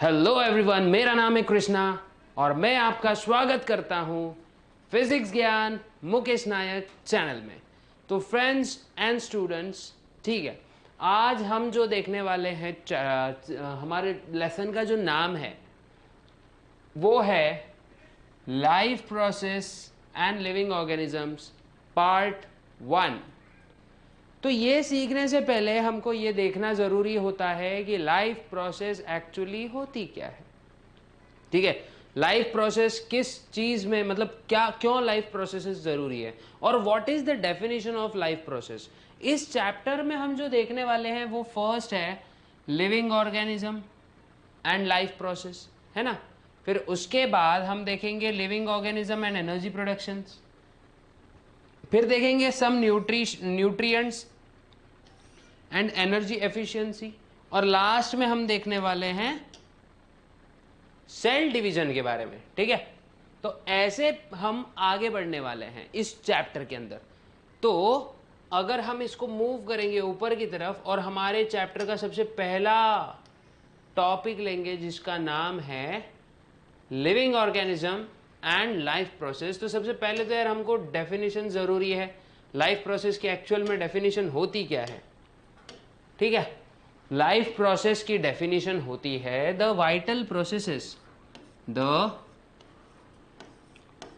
Hello everyone, मेरा नाम है कृष्णा और मैं आपका स्वागत करता हूं फिजिक्स ज्ञान मुकेश नायक चैनल में। तो फ्रेंड्स एंड स्टूडेंट्स, ठीक है, आज हम जो देखने वाले हैं हमारे लेसन का जो नाम है वो है life process and living organisms part 1। तो ये सीखने से पहले हमको ये देखना ज़रूरी होता है कि लाइफ प्रोसेस एक्चुअली होती क्या है। ठीक है, लाइफ प्रोसेस किस चीज़ में, मतलब क्या, क्यों लाइफ प्रोसेस ज़रूरी है और what is the definition of life process. इस चैप्टर में हम जो देखने वाले हैं वो फर्स्ट है living organism and life process, है ना। फिर उसके बाद हम देखेंगे living organism and energy productions, फिर देखेंगे सम न्यूट्रिएंट्स एंड एनर्जी एफिशिएंसी, और लास्ट में हम देखने वाले हैं सेल डिवीजन के बारे में। ठीक है, तो ऐसे हम आगे बढ़ने वाले हैं इस चैप्टर के अंदर। तो अगर हम इसको मूव करेंगे ऊपर की तरफ और हमारे चैप्टर का सबसे पहला टॉपिक लेंगे जिसका नाम है living organism and life process, तो सबसे पहले तो यार हमको डेफिनेशन जरूरी है। लाइफ प्रोसेस की एक्चुअल में डेफिनेशन होती क्या है। ठीक है, लाइफ प्रोसेस की डेफिनेशन होती है the vital processes, the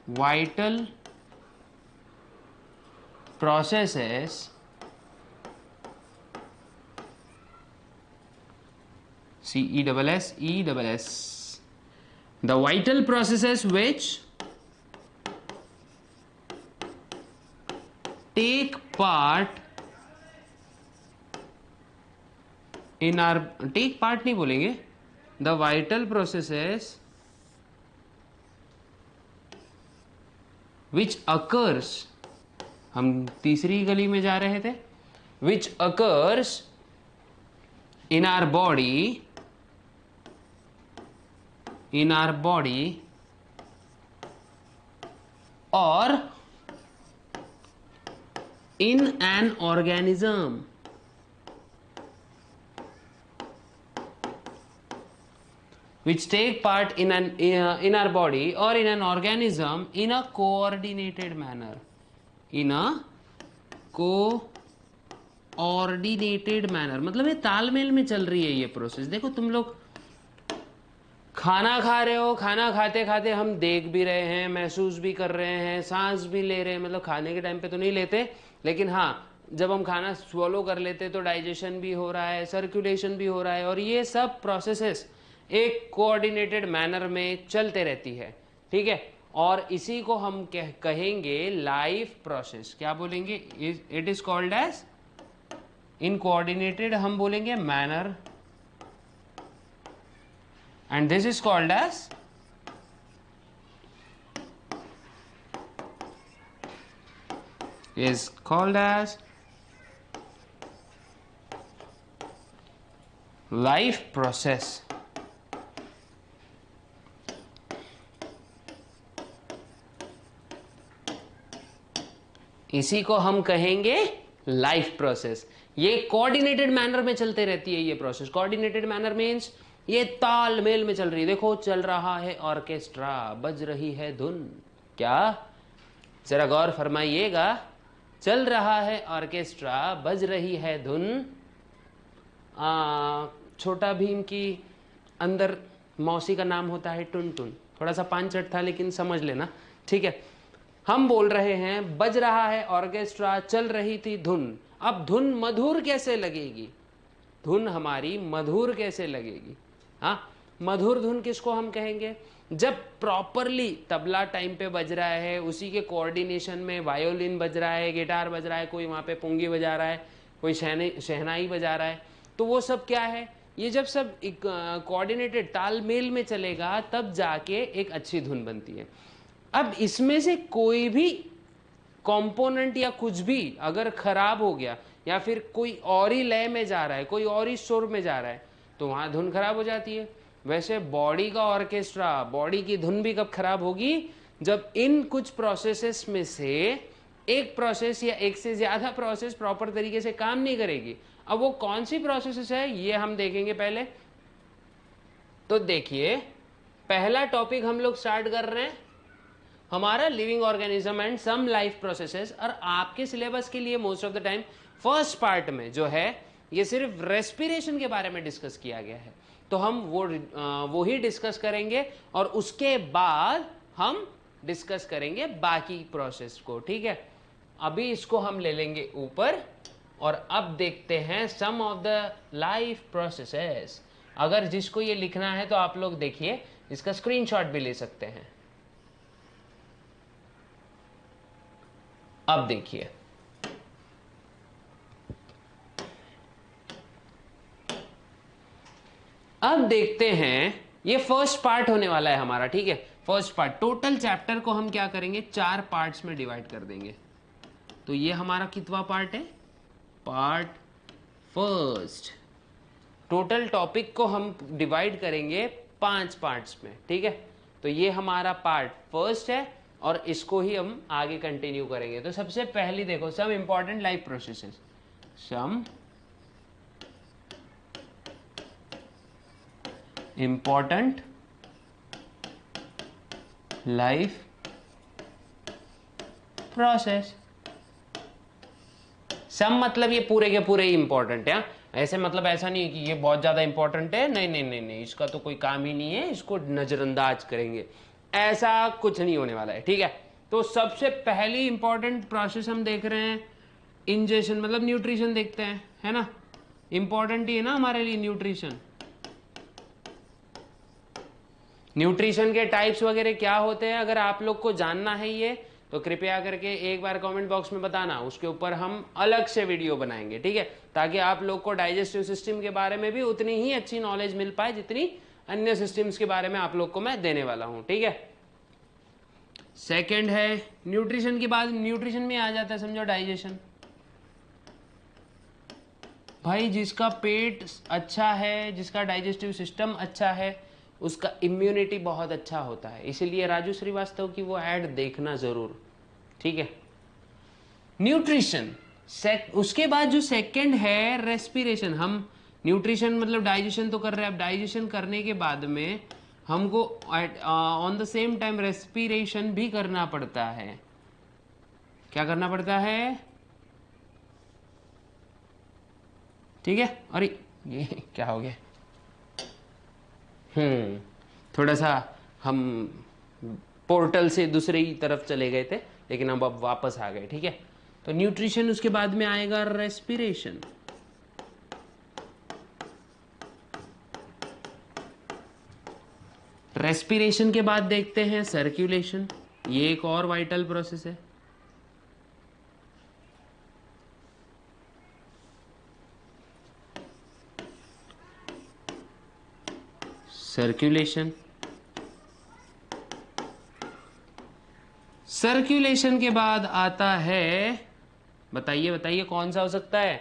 vital processes CESS, the vital processes which take part in our, take part नहीं बोलेंगे, the vital processes which occurs, हम तीसरी गली में जा रहे थे, which occurs in our body, in our body or in an organism, which take part in an in our body or in an organism in a coordinated manner, in a coordinated manner, मतलब ये तालमेल में चल रही है ये process. देखो तुम लोग खाना खा रहे हो, खाना खाते खाते हम देख भी रहे हैं, महसूस भी कर रहे हैं, सांस भी ले रहे हैं, मतलब खाने के टाइम पे तो नहीं लेते, लेकिन हाँ जब हम खाना स्वलो कर लेते तो डाइजेशन भी हो रहा है, सर्कुलेशन भी हो रहा है, और ये सब प्रोसेसेस एक कोऑर्डिनेटेड मैनर में चलते रहती है। ठीक है, और इसी को हम कहेंगे लाइफ प्रोसेस। क्या बोलेंगे? It is called as, in coordinated हम बोलेंगे manner, and this is called as life process। इसी को हम कहेंगे लाइफ प्रोसेस। ये कोऑर्डिनेटेड मैनर में चलते रहती है ये प्रोसेस। कोऑर्डिनेटेड मैनर मींस ये तालमेल में चल रही है। देखो चल रहा है ऑर्केस्ट्रा, बज रही है धुन। क्या, जरा गौर फरमाइएगा, चल रहा है ऑर्केस्ट्रा, बज रही है धुन। छोटा भीम की अंदर मौसी का नाम होता है टुन टुन, थोड़ा सा पांचट था लेकिन समझ लेना। ठीक है, हम बोल रहे हैं बज रहा है ऑर्केस्ट्रा, चल रही थी धुन। अब धुन मधुर कैसे लगेगी? धुन हमारी मधुर कैसे लगेगी? हाँ, मधुर धुन किसको हम कहेंगे? जब प्रॉपरली तबला टाइम पे बज रहा है, उसी के कोऑर्डिनेशन में वायोलिन बज रहा है, गिटार बज रहा है, कोई वहाँ पे पुंगी बजा रहा है, कोई शहनाई बजा रहा है, तो वो सब क्या है? ये जब सब एक कोऑर्डिनेटेड तालमेल में चलेगा तब जाके एक अच्छी धुन बनती है। अब इसमें से कोई भी कंपोनेंट या कुछ भी अगर खराब हो गया या फिर कोई और ही लय में जा रहा है, कोई और ही सुर में जा रहा है, तो वहां धुन खराब हो जाती है। वैसे बॉडी का ऑर्केस्ट्रा, बॉडी की धुन भी कब खराब होगी? जब इन कुछ प्रोसेसेस में से एक प्रोसेस या एक से ज्यादा प्रोसेस प्रॉपर तरीके से काम नहीं करेगी। अब वो कौन सी प्रोसेस है ये हम देखेंगे पहले। तो देखिए पहला टॉपिक हम लोग स्टार्ट कर रहे हैं हमारा living organism and some life processes. और आपके सिलेबस के लिए most of the time first part में जो है ये सिर्फ रेस्पिरेशन के बारे में डिस्कस किया गया है, तो हम वो ही डिस्कस करेंगे और उसके बाद हम डिस्कस करेंगे बाकी प्रोसेस को। ठीक है, अभी इसको हम ले लेंगे ऊपर और अब देखते हैं सम ऑफ द लाइफ प्रोसेसेस। अगर जिसको ये लिखना है तो आप लोग देखिए, इसका स्क्रीनशॉट भी ले सकते हैं। अब देखिए अब देखते हैं, ये फर्स्ट पार्ट होने वाला है हमारा। ठीक है, फर्स्ट पार्ट, टोटल चैप्टर को हम क्या करेंगे 4 पार्ट्स में डिवाइड कर देंगे। तो ये हमारा कितवा पार्ट है, पार्ट फर्स्ट। टोटल टॉपिक को हम डिवाइड करेंगे 5 पार्ट्स में। ठीक है, तो ये हमारा पार्ट फर्स्ट है और इसको ही हम आगे कंटिन्यू करेंगे। तो सबसे पहले देखो some important life processes, some important life process. Some मतलब ये पूरे के पूरे ही इंपॉर्टेंट है, ऐसे मतलब ऐसा नहीं है कि ये बहुत ज्यादा इंपॉर्टेंट है, नहीं नहीं नहीं नहीं, इसका तो कोई काम ही नहीं है, इसको नजरअंदाज करेंगे, ऐसा कुछ नहीं होने वाला है। ठीक है, तो सबसे पहली इंपॉर्टेंट प्रोसेस हम देख रहे हैं इंजेशन, मतलब न्यूट्रिशन देखते हैं, है ना, इंपॉर्टेंट ही है ना हमारे लिए न्यूट्रिशन। न्यूट्रिशन के टाइप्स वगैरह क्या होते हैं, अगर आप लोग को जानना है ये तो कृपया करके एक बार कमेंट बॉक्स में बताना, उसके ऊपर हम अलग से वीडियो बनाएंगे। ठीक है, ताकि आप लोग को डाइजेस्टिव सिस्टम के बारे में भी उतनी ही अच्छी नॉलेज मिल पाए जितनी अन्य सिस्टम्स के बारे में आप लोग को मैं देने वाला हूं। ठीक है, सेकंड है न्यूट्रिशन के बाद न्यूट्रिशन में आ जाता है समझो डाइजेशन। भाई जिसका पेट अच्छा है, जिसका डाइजेस्टिव सिस्टम अच्छा है, उसका इम्यूनिटी बहुत अच्छा होता है, इसीलिए राजू श्रीवास्तव की वो ऐड देखना जरूर। ठीक है, न्यूट्रिशन। उसके बाद जो सेकंड है रेस्पिरेशन। हम न्यूट्रिशन मतलब डाइजेशन तो कर रहे हैं, अब डाइजेशन करने के बाद में हमको on the same time respiration भी करना पड़ता है। क्या करना पड़ता है, ठीक है, अरे ये क्या हो गया, थोड़ा सा हम पोर्टल से दूसरे ही तरफ चले गए थे, लेकिन हम अब वापस आ गए। ठीक है, तो न्यूट्रिशन, उसके बाद में आएगा रेस्पिरेशन। रेस्पिरेशन के बाद देखते हैं सर्कुलेशन, ये एक और वाइटल प्रोसेस है। सर्कुलेशन, सर्कुलेशन के बाद आता है, बताइए बताइए कौन सा हो सकता है,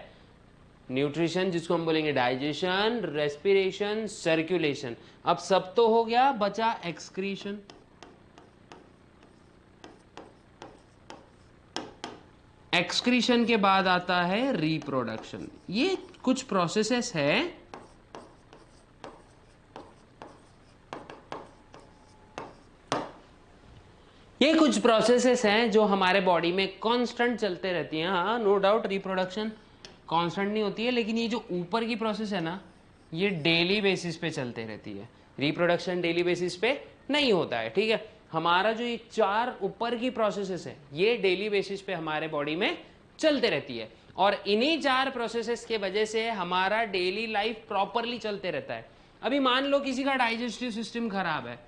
न्यूट्रिशन जिसको हम बोलेंगे डाइजेशन, रेस्पिरेशन, सर्कुलेशन। अब सब तो हो गया, बचा एक्सक्रीशन। एक्सक्रीशन के बाद आता है रिप्रोडक्शन। ये कुछ प्रोसेसेस है ये कुछ प्रोसेसेस हैं जो हमारे बॉडी में कांस्टेंट चलते रहती हैं। हाँ नो डाउट रिप्रोडक्शन कांस्टेंट नहीं होती है, लेकिन ये जो ऊपर की प्रोसेस है ना, ये डेली बेसिस पे चलते रहती है। रिप्रोडक्शन डेली बेसिस पे नहीं होता है। ठीक है, हमारा जो ये 4 ऊपर की प्रोसेसेस है ये डेली बेसिस पे हमारे बॉडी में चलते रहती है, और इन्हीं 4 प्रोसेसेस के वजह से हमारा डेली लाइफ प्रॉपरली चलते रहता है। अभी मान लो किसी का डाइजेस्टिव सिस्टम खराब है,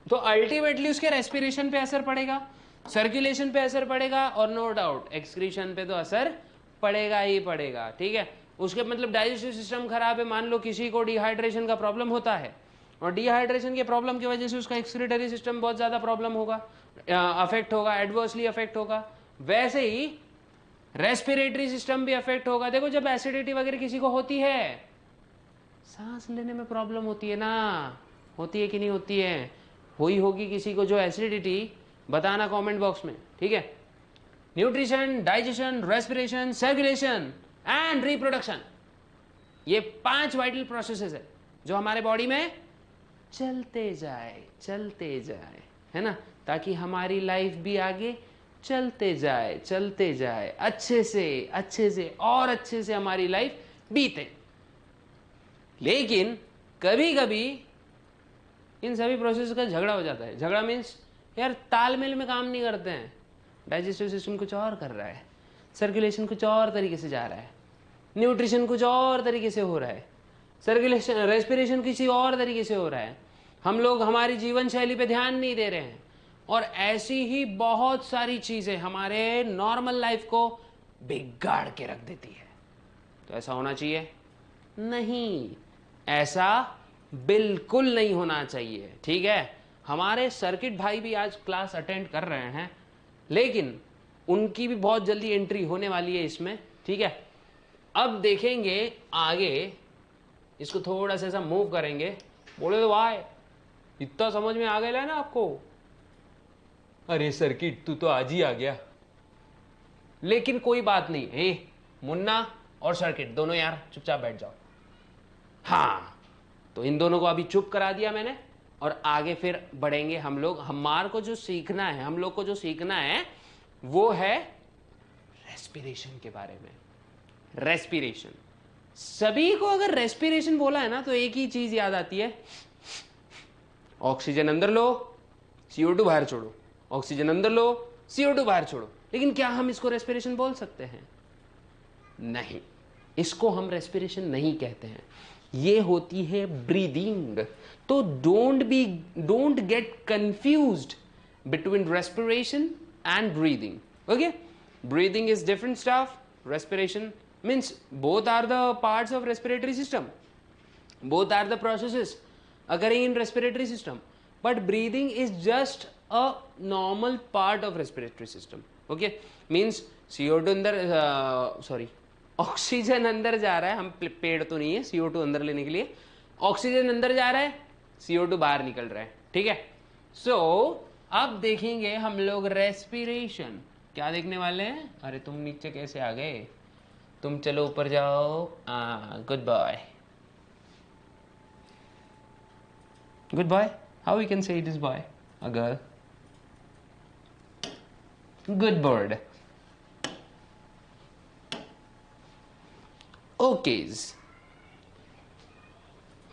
तो अल्टीमेटली उसके रेस्पिरेशन पे असर पड़ेगा, सर्कुलेशन पे असर पड़ेगा, और नो डाउट एक्सक्रीशन पे तो असर पड़ेगा ही पड़ेगा। ठीक है, उसके मतलब डाइजेस्टिव सिस्टम खराब है, मान लो किसी को डिहाइड्रेशन का प्रॉब्लम होता है, और डिहाइड्रेशन के प्रॉब्लम की वजह से उसका एक्सक्रीटरी सिस्टम बहुत ज़्यादा प्रॉब्लम होगा, अफेक्ट होगा, एडवर्सली अफेक्ट होगा। वैसे ही रेस्पिरेटरी सिस्टम भी अफेक्ट होगा। देखो जब एसिडिटी वगैरह किसी को होती है, सांस लेने में प्रॉब्लम होती है ना, होती है कि नहीं होती है, हुई होगी किसी को जो एसिडिटी, बताना कमेंट बॉक्स में। ठीक है, nutrition, digestion, respiration, circulation and reproduction, ये 5 वाइटल प्रोसेसेस है। जो हमारे बॉडी में चलते जाए, है ना, ताकि हमारी लाइफ भी आगे चलते जाए, अच्छे से और अच्छे से हमारी लाइफ बीते। लेकिन कभी कभी इन सभी प्रोसेस का झगड़ा हो जाता है। झगड़ा मीन्स यार तालमेल में काम नहीं करते हैं। डाइजेस्टिव सिस्टम कुछ और कर रहा है, सर्कुलेशन कुछ और तरीके से जा रहा है, न्यूट्रिशन कुछ और तरीके से हो रहा है, सर्कुलेशन रेस्पिरेशन किसी और तरीके से हो रहा है। हम लोग हमारी जीवन शैली पे ध्यान नहीं दे रहे हैं, और ऐसी ही बहुत सारी चीज़ें हमारे नॉर्मल लाइफ को बिगाड़ के रख देती है। तो ऐसा होना चाहिए नहीं, ऐसा बिल्कुल नहीं होना चाहिए। ठीक है, हमारे सर्किट भाई भी आज क्लास अटेंड कर रहे हैं, लेकिन उनकी भी बहुत जल्दी एंट्री होने वाली है इसमें। ठीक है, अब देखेंगे आगे, इसको थोड़ा सा ऐसा मूव करेंगे। बोले तो भाई इतना समझ में आ गया ना आपको? अरे सर्किट तू तो आज ही आ गया। लेकिन कोई बात नहीं, ए मुन्ना और सर्किट दोनों यार चुपचाप बैठ जाओ। हाँ, तो इन दोनों को अभी चुप करा दिया मैंने, और आगे फिर बढ़ेंगे हम लोग। हमारे को जो सीखना है, हम लोग को जो सीखना है वो है रेस्पिरेशन के बारे में। रेस्पिरेशन, सभी को अगर रेस्पिरेशन बोला है ना तो एक ही चीज याद आती है, ऑक्सीजन अंदर लो, CO2 बाहर छोड़ो, ऑक्सीजन अंदर लो, CO2 बाहर छोड़ो। लेकिन क्या हम इसको रेस्पिरेशन बोल सकते हैं? नहीं, इसको हम रेस्पिरेशन नहीं कहते हैं, ये होती है ब्रीदिंग। तो don't get confused between respiration and breathing. Okay, breathing is different stuff, respiration means both are the parts of respiratory system, both are the processes occurring in respiratory system, but breathing is just a normal part of respiratory system. Okay, means CO2 अंदर oxygen अंदर जा रहा है, हम पेड़ तो नहीं है CO2 अंदर लेने के लिए, ऑक्सीजन अंदर जा रहा है, CO2 बाहर निकल रहा है। ठीक है, सो अब देखेंगे हम लोग रेस्पिरेशन। क्या देखने वाले हैं? अरे तुम नीचे कैसे आ गए? तुम चलो ऊपर जाओ। Good boy, good boy. How we can say it is boy? A girl. Good bird. Okays,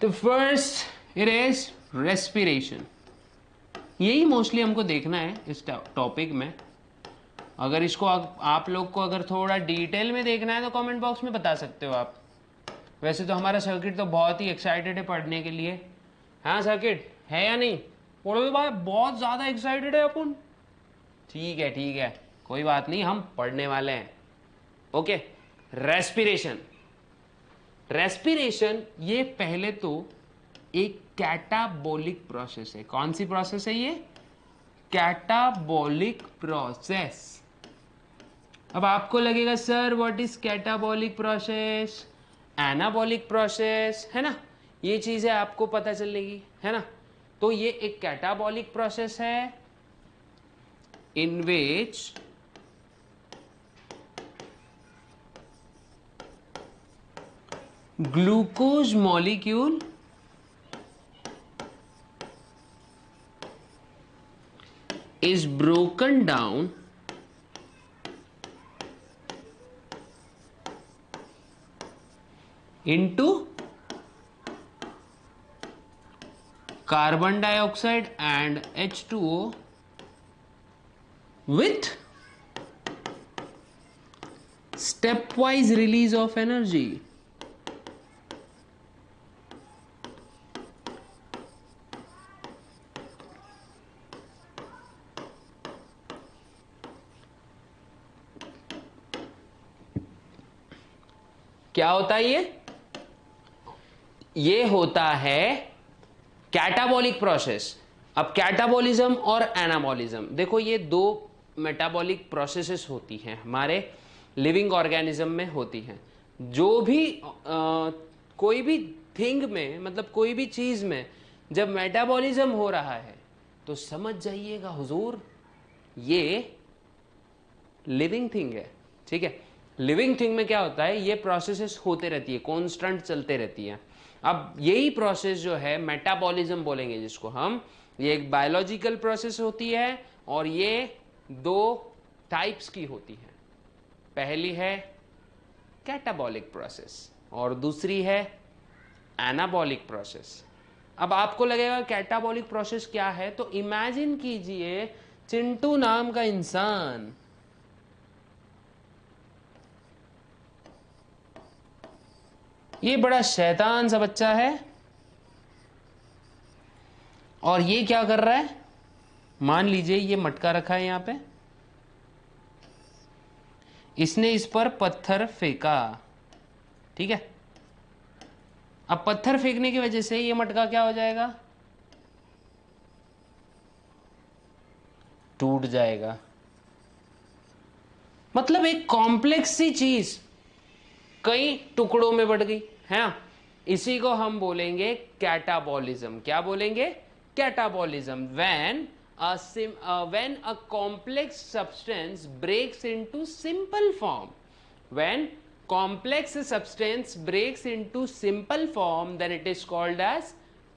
तो फर्स्ट इट इज रेस्पिरेशन। यही मोस्टली हमको देखना है इस टॉपिक में। अगर इसको आप लोग को अगर थोड़ा डिटेल में देखना है तो कमेंट बॉक्स में बता सकते हो आप। वैसे तो हमारा सर्किट तो बहुत ही एक्साइटेड है पढ़ने के लिए। हाँ सर्किट है या नहीं? बोलो भाई बहुत ज़्यादा एक्साइटेड है अपन। ठीक है, कोई बात नहीं, हम पढ़ने वाले हैं। Okay, respiration. रेस्पिरेशन ये पहले तो एक कैटाबोलिक प्रोसेस है। कौन सी प्रोसेस है ये? Catabolic process. अब आपको लगेगा sir what is catabolic process, anabolic process, है ना, ये चीजें आपको पता चलेगी, है ना। तो ये एक कैटाबोलिक प्रोसेस है in which glucose molecule is broken down into carbon dioxide and H2O with stepwise release of energy. क्या होता है ये होता है कैटाबॉलिक प्रोसेस। अब कैटाबॉलिज्म और एनाबॉलिज्म, देखो ये दो मेटाबॉलिक प्रोसेसेस होती हैं हमारे लिविंग ऑर्गेनिज्म में होती हैं। जो भी कोई भी थिंग में, मतलब कोई भी चीज में जब मेटाबॉलिज्म हो रहा है तो समझ जाइएगा हुजूर ये लिविंग थिंग है। ठीक है, लिविंग थिंग में क्या होता है, ये प्रोसेसेस होते रहती है, कांस्टेंट चलते रहती है। अब यही प्रोसेस जो है मेटाबॉलिज्म बोलेंगे जिसको हम, ये एक बायोलॉजिकल प्रोसेस होती है और ये दो टाइप्स की होती है। पहली है कैटाबॉलिक प्रोसेस और दूसरी है एनाबॉलिक प्रोसेस। अब आपको लगेगा कैटाबॉलिक प्रोसेस क्या है, तो इमेजिन कीजिए चिंटू नाम का इंसान, ये बड़ा शैतान सा बच्चा है और ये क्या कर रहा है, मान लीजिए ये मटका रखा है यहां पे, इसने इस पर पत्थर फेंका, ठीक है। अब पत्थर फेंकने की वजह से ये मटका क्या हो जाएगा, टूट जाएगा। मतलब एक कॉम्प्लेक्स सी चीज कई टुकड़ों में बढ़ गई है ना, इसी को हम बोलेंगे कैटाबॉलिज्म। क्या बोलेंगे, catabolism. when a complex substance breaks into simple form, when complex substance breaks into simple form, then it is called as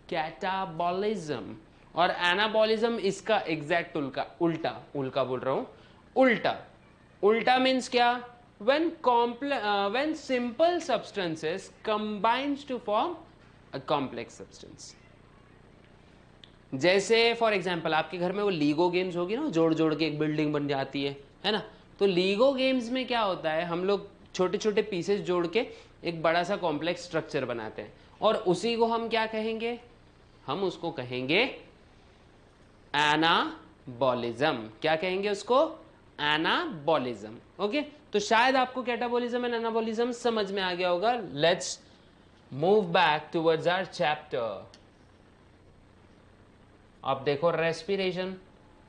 catabolism। और एनाबॉलिज्म इसका एग्जैक्ट उल्टा उल्टा बोल रहा हूं, उल्टा उल्टा मीन्स क्या, when simple substances combines to form a complex substance। जैसे फॉर एग्जांपल आपके घर में वो लीगो गेम्स होगी ना, जोड़ जोड़ के एक बिल्डिंग बन जाती है ना। तो लीगो गेम्स में क्या होता है, हम लोग छोटे छोटे पीसेस जोड़ के एक बड़ा सा कॉम्प्लेक्स स्ट्रक्चर बनाते हैं और उसी को हम क्या कहेंगे, हम उसको कहेंगे एनाबॉलिज्म। क्या कहेंगे उसको, एनाबॉलिज्म। ओके, तो शायद आपको कैटाबॉलिज्म एंड एनाबॉलिज्म समझ में आ गया होगा। Let's move back towards our chapter. अब देखो रेस्पिरेशन,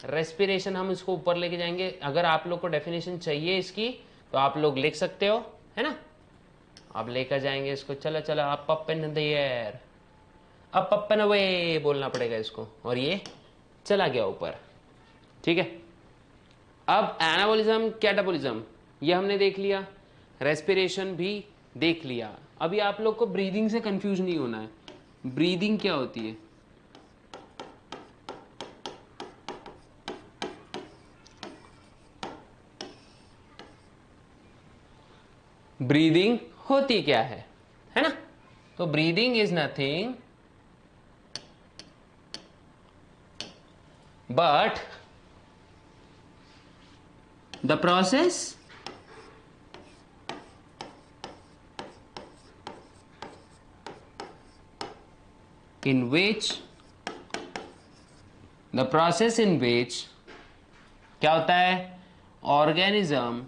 रेस्पिरेशन हम इसको ऊपर लेके जाएंगे। अगर आप लोग को डेफिनेशन चाहिए इसकी तो आप लोग लिख सकते हो, है ना। अब लेकर जाएंगे इसको, चलो चलो up in the air, up and away बोलना पड़ेगा इसको, और ये चला गया ऊपर, ठीक है। अब एनाबॉलिज्म कैटाबॉलिज्म ये हमने देख लिया, रेस्पिरेशन भी देख लिया। अभी आप लोग को ब्रीदिंग से कंफ्यूज नहीं होना है। ब्रीदिंग क्या होती है, ब्रीदिंग होती क्या है ना। तो breathing is nothing but the process in which क्या होता है, organism,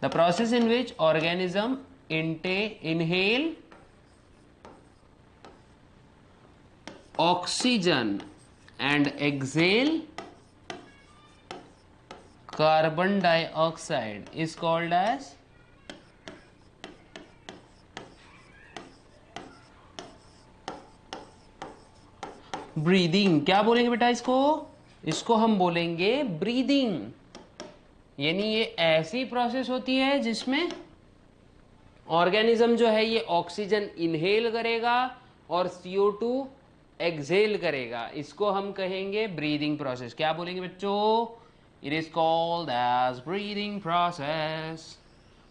the process in which organism inhale oxygen and exhale carbon dioxide is called as breathing. क्या बोलेंगे बेटा इसको, इसको हम बोलेंगे ब्रीदिंग। यानी ये ऐसी प्रोसेस होती है जिसमें ऑर्गेनिज्म जो है ये ऑक्सीजन इनहेल करेगा और CO2 एक्सहेल करेगा, इसको हम कहेंगे ब्रीदिंग प्रोसेस। क्या बोलेंगे बच्चों, it is called as breathing process.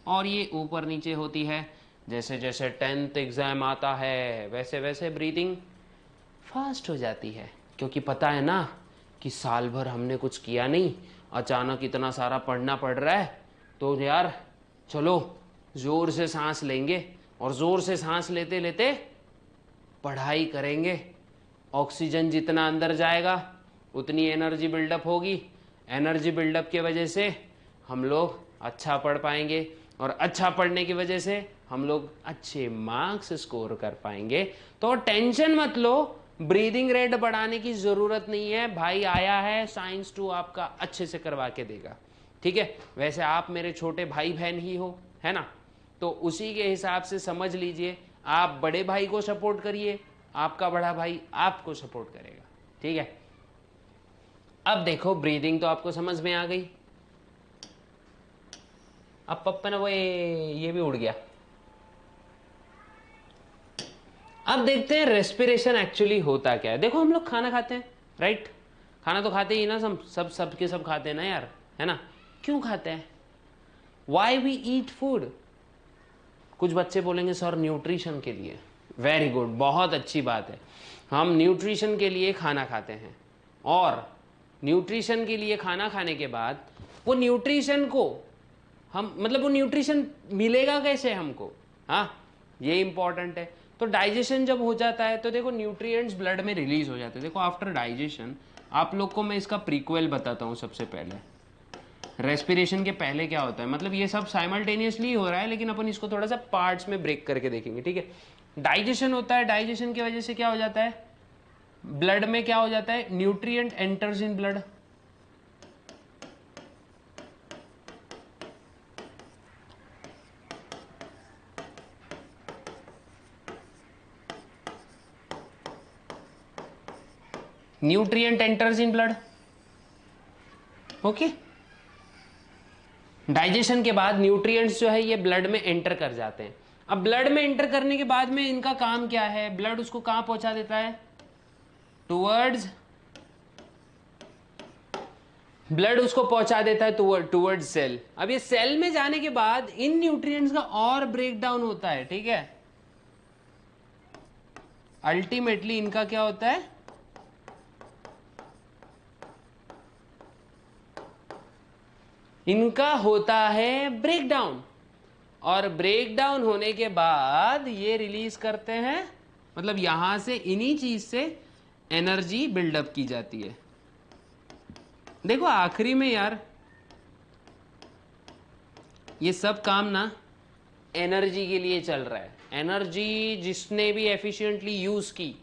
और ये ऊपर नीचे होती है, जैसे जैसे 10th एग्जाम आता है वैसे वैसे ब्रीदिंग फास्ट हो जाती है, क्योंकि पता है ना कि साल भर हमने कुछ किया नहीं, अचानक इतना सारा पढ़ना पड़ रहा है, तो यार चलो जोर से सांस लेंगे और जोर से सांस लेते लेते पढ़ाई करेंगे। ऑक्सीजन जितना अंदर जाएगा उतनी एनर्जी बिल्डअप होगी, एनर्जी बिल्डअप की वजह से हम लोग अच्छा पढ़ पाएंगे और अच्छा पढ़ने की वजह से हम लोग अच्छे मार्क्स स्कोर कर पाएंगे। तो टेंशन मत लो, ब्रीदिंग रेट बढ़ाने की जरूरत नहीं है, भाई आया है साइंस 2 आपका अच्छे से करवा के देगा, ठीक है। वैसे आप मेरे छोटे भाई बहन ही हो, है ना, तो उसी के हिसाब से समझ लीजिए, आप बड़े भाई को सपोर्ट करिए, आपका बड़ा भाई आपको सपोर्ट करेगा, ठीक है। अब देखो ब्रीदिंग तो आपको समझ में आ गई। अब पप्पन वो ये भी उड़ गया, अब देखते हैं रेस्पिरेशन एक्चुअली होता क्या है। देखो हम लोग खाना खाते हैं, राइट? खाना तो खाते ही ना, सब के सब खाते हैं ना यार, है ना? क्यों खाते हैं? Why we eat food? कुछ बच्चे बोलेंगे सर न्यूट्रिशन के लिए। वेरी गुड, बहुत अच्छी बात है। हम न्यूट्रिशन के लिए खाना खाते हैं, और न्यूट्रिशन के लिए खाना खाने के बाद वो न्यूट्रिशन को हम, मतलब वो न्यूट्रिशन मिलेगा कैसे हमको, हाँ, ये इंपॉर्टेंट है। तो डाइजेशन जब हो जाता है तो देखो न्यूट्रिएंट्स ब्लड में रिलीज हो जाते हैं। देखो आफ्टर डाइजेशन, आप लोग को मैं इसका प्रीक्वेल बताता हूँ। सबसे पहले रेस्पिरेशन के पहले क्या होता है, मतलब ये सब साइमल्टेनियसली हो रहा है, लेकिन अपन इसको थोड़ा सा पार्ट्स में ब्रेक करके देखेंगे, ठीक है? डाइजेशन होता है, डाइजेशन की वजह से क्या हो जाता है, ब्लड में क्या हो जाता है, nutrient enters in blood. Nutrient enters in blood, okay. Digestion के बाद न्यूट्रिएंट्स जो है ये ब्लड में एंटर कर जाते हैं। अब ब्लड में एंटर करने के बाद में इनका काम क्या है, ब्लड उसको कहां पहुंचा देता है, टुवर्ड्स, ब्लड उसको पहुंचा देता है टुवर्ड्स सेल। अब ये सेल में जाने के बाद इन न्यूट्रिएंट्स का और ब्रेकडाउन होता है, ठीक है? अल्टीमेटली इनका क्या होता है, इनका होता है ब्रेकडाउन, और ब्रेकडाउन होने के बाद ये रिलीज करते हैं, मतलब यहां से इन्हीं चीज से एनर्जी बिल्डअप की जाती है। देखो आखिरी में यार ये सब काम ना एनर्जी के लिए चल रहा है। एनर्जी जिसने भी एफिशिएंटली यूज की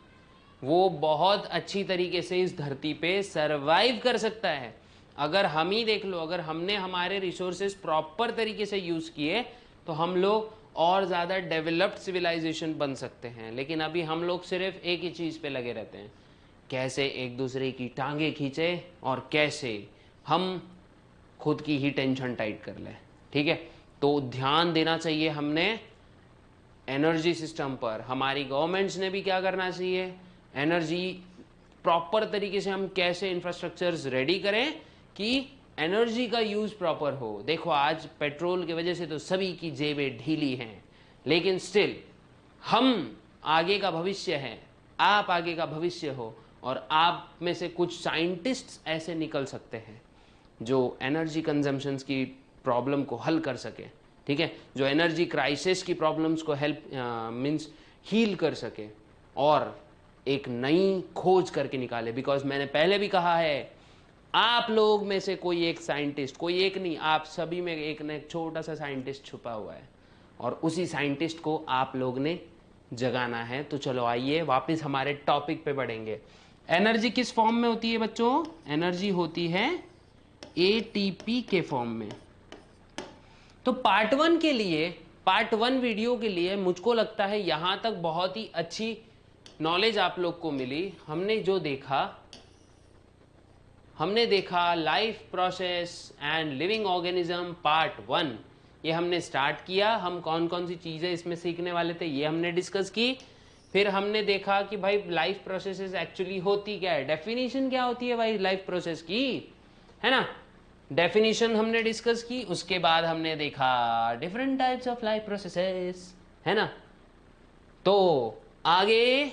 वो बहुत अच्छी तरीके से इस धरती पे सरवाइव कर सकता है। अगर हम ही देख लो, अगर हमने हमारे रिसोर्सेज प्रॉपर तरीके से यूज किए तो हम लोग और ज़्यादा डेवलप्ड सिविलाइजेशन बन सकते हैं। लेकिन अभी हम लोग सिर्फ एक ही चीज़ पे लगे रहते हैं, कैसे एक दूसरे की टांगे खींचे और कैसे हम खुद की ही टेंशन टाइट कर लें, ठीक है? तो ध्यान देना चाहिए हमने एनर्जी सिस्टम पर। हमारी गवर्नमेंट्स ने भी क्या करना चाहिए, एनर्जी प्रॉपर तरीके से हम कैसे इंफ्रास्ट्रक्चर्स रेडी करें कि एनर्जी का यूज प्रॉपर हो। देखो आज पेट्रोल की वजह से तो सभी की जेबें ढीली हैं, लेकिन स्टिल हम आगे का भविष्य हैं, आप आगे का भविष्य हो, और आप में से कुछ साइंटिस्ट्स ऐसे निकल सकते हैं जो एनर्जी कंजम्पशंस की प्रॉब्लम को हल कर सके, ठीक है? जो एनर्जी क्राइसिस की प्रॉब्लम्स को हेल्प मीन्स हील कर सके और एक नई खोज करके निकाले। बिकॉज मैंने पहले भी कहा है, आप लोग में से कोई एक साइंटिस्ट, कोई एक नहीं, आप सभी में एक न एक छोटा सा साइंटिस्ट छुपा हुआ है, और उसी साइंटिस्ट को आप लोग ने जगाना है। तो चलो आइए वापस हमारे टॉपिक पे बढ़ेंगे। एनर्जी किस फॉर्म में होती है बच्चों? एनर्जी होती है एटीपी के फॉर्म में। तो पार्ट 1 के लिए, पार्ट 1 वीडियो के लिए मुझको लगता है यहां तक बहुत ही अच्छी नॉलेज आप लोग को मिली। हमने देखा life process and living organism part 1, ये हमने स्टार्ट किया। हम कौन कौन सी चीज़ें इसमें सीखने वाले थे ये हमने डिस्कस की। फिर हमने देखा कि भाई लाइफ प्रोसेसेस एक्चुअली होती क्या है, डेफिनेशन क्या होती है भाई लाइफ प्रोसेस की, है ना? डेफिनेशन हमने डिस्कस की। उसके बाद हमने देखा different types of life processes, है ना? तो आगे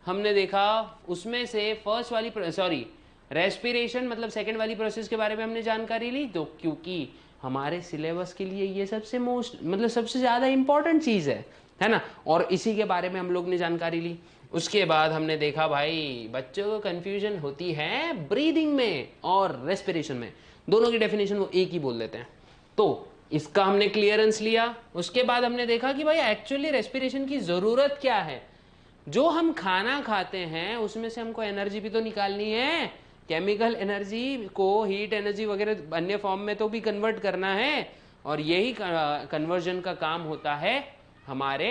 हमने देखा उसमें से फर्स्ट वाली रेस्पिरेशन मतलब सेकंड वाली प्रोसेस के बारे में हमने जानकारी ली। तो क्योंकि हमारे सिलेबस के लिए ये सबसे मतलब सबसे ज़्यादा इंपॉर्टेंट चीज़ है ना? और इसी के बारे में हम लोग ने जानकारी ली। उसके बाद हमने देखा भाई बच्चों को कन्फ्यूजन होती है ब्रीदिंग में और रेस्पिरेशन में, दोनों की डेफिनेशन वो एक ही बोल देते हैं। तो इसका हमने क्लियरेंस लिया। उसके बाद हमने देखा कि भाई एक्चुअली रेस्पिरेशन की ज़रूरत क्या है। जो हम खाना खाते हैं उसमें से हमको एनर्जी भी तो निकालनी है, केमिकल एनर्जी को हीट एनर्जी वगैरह अन्य फॉर्म में तो भी कन्वर्ट करना है, और यही कन्वर्जन का काम होता है हमारे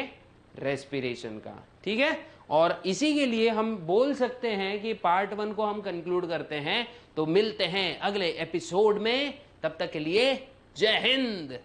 रेस्पिरेशन का, ठीक है? और इसी के लिए हम बोल सकते हैं कि पार्ट 1 को हम कंक्लूड करते हैं। तो मिलते हैं अगले एपिसोड में, तब तक के लिए जय हिंद।